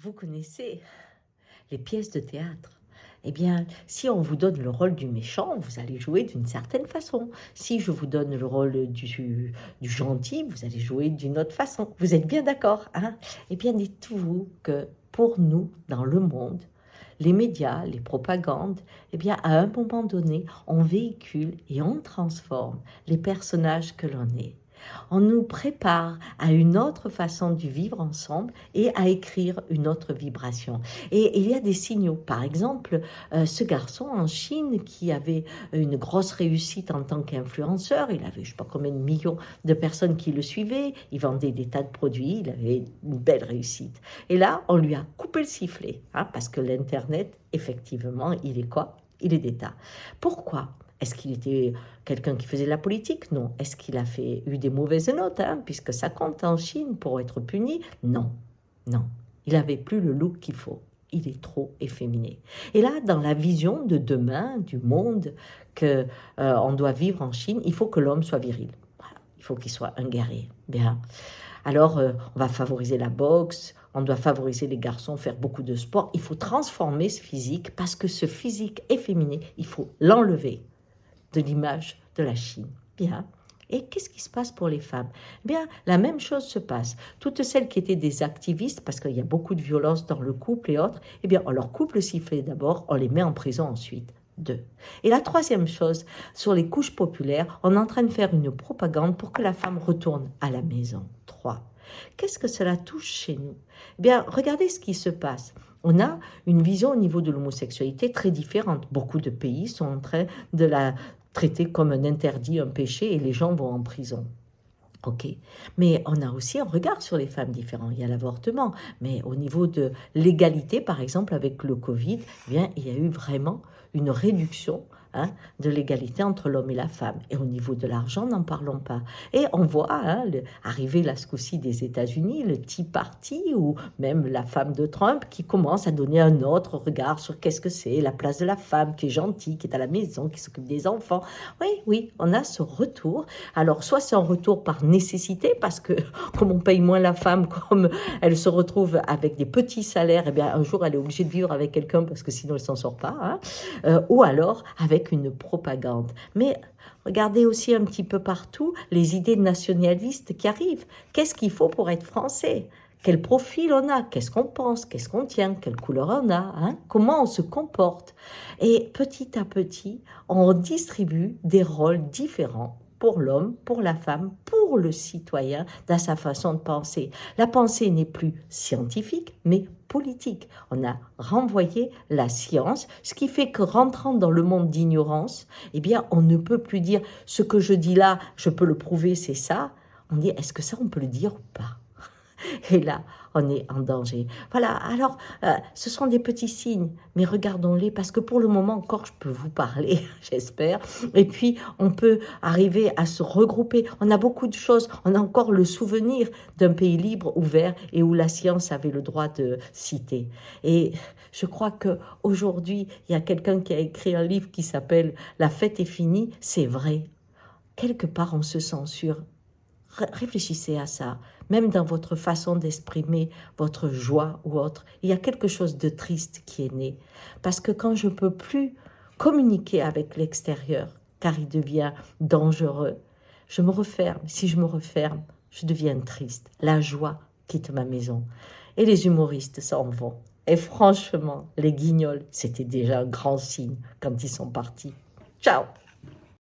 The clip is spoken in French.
Vous connaissez les pièces de théâtre. Eh bien, si on vous donne le rôle du méchant, vous allez jouer d'une certaine façon. Si je vous donne le rôle du gentil, vous allez jouer d'une autre façon. Vous êtes bien d'accord, hein? Eh bien, dites-vous que pour nous, dans le monde, les médias, les propagandes, eh bien, à un moment donné, on véhicule et on transforme les personnages que l'on est. On nous prépare à une autre façon de vivre ensemble et à écrire une autre vibration. Et il y a des signaux. Par exemple, ce garçon en Chine qui avait une grosse réussite en tant qu'influenceur, il avait je ne sais pas combien de millions de personnes qui le suivaient, il vendait des tas de produits, il avait une belle réussite. Et là, on lui a coupé le sifflet, hein, parce que l'Internet, effectivement, il est quoi? Il est d'État. Pourquoi? Est-ce qu'il était quelqu'un qui faisait de la politique? Non. Est-ce qu'il a eu des mauvaises notes, hein, puisque ça compte en Chine pour être puni? Non. Non. Il n'avait plus le look qu'il faut. Il est trop efféminé. Et là, dans la vision de demain, du monde que on doit vivre en Chine, il faut que l'homme soit viril. Voilà. Il faut qu'il soit un guerrier. Bien. Alors, on va favoriser la boxe, on doit favoriser les garçons, faire beaucoup de sport. Il faut transformer ce physique parce que ce physique efféminé, il faut l'enlever de l'image de la Chine. Bien. Et qu'est-ce qui se passe pour les femmes? Bien, la même chose se passe. Toutes celles qui étaient des activistes, parce qu'il y a beaucoup de violence dans le couple et autres, eh bien, on leur coupe le sifflet d'abord, on les met en prison ensuite. 2. Et la troisième chose, sur les couches populaires, on est en train de faire une propagande pour que la femme retourne à la maison. 3. Qu'est-ce que cela touche chez nous? Eh bien, regardez ce qui se passe. On a une vision au niveau de l'homosexualité très différente. Beaucoup de pays sont en train de la traiter comme un interdit, un péché, et les gens vont en prison. Ok, mais on a aussi un regard sur les femmes différent. Il y a l'avortement, mais au niveau de l'égalité, par exemple, avec le Covid, eh bien, il y a eu vraiment une réduction, hein, de l'égalité entre l'homme et la femme. Et au niveau de l'argent, n'en parlons pas. Et on voit, hein, arriver là ce coup-ci des États-Unis, le Tea Party, ou même la femme de Trump qui commence à donner un autre regard sur qu'est-ce que c'est, la place de la femme qui est gentille, qui est à la maison, qui s'occupe des enfants. Oui, oui, on a ce retour. Alors, soit c'est un retour par nécessité, parce que comme on paye moins la femme, comme elle se retrouve avec des petits salaires, eh bien, un jour, elle est obligée de vivre avec quelqu'un parce que sinon, elle s'en sort pas, hein, ou alors avec une propagande. Mais regardez aussi un petit peu partout les idées nationalistes qui arrivent. Qu'est-ce qu'il faut pour être français? Quel profil on a? Qu'est-ce qu'on pense? Qu'est-ce qu'on tient? Quelle couleur on a, hein? Comment on se comporte? Et petit à petit, on distribue des rôles différents pour l'homme, pour la femme, pour le citoyen, dans sa façon de penser. La pensée n'est plus scientifique, mais politique. On a renvoyé la science, ce qui fait que rentrant dans le monde d'ignorance, eh bien, on ne peut plus dire ce que je dis là, je peux le prouver, c'est ça. On dit, est-ce que ça, on peut le dire ou pas? Et là, on est en danger. Voilà, alors, ce sont des petits signes, mais regardons-les, parce que pour le moment encore, je peux vous parler, j'espère. Et puis, on peut arriver à se regrouper. On a beaucoup de choses. On a encore le souvenir d'un pays libre, ouvert, et où la science avait le droit de citer. Et je crois qu'aujourd'hui, il y a quelqu'un qui a écrit un livre qui s'appelle « La fête est finie ». C'est vrai. Quelque part, on se censure. Réfléchissez à ça, même dans votre façon d'exprimer votre joie ou autre. Il y a quelque chose de triste qui est né. Parce que quand je ne peux plus communiquer avec l'extérieur, car il devient dangereux, je me referme. Si je me referme, je deviens triste. La joie quitte ma maison. Et les humoristes s'en vont. Et franchement, les guignols, c'était déjà un grand signe quand ils sont partis. Ciao!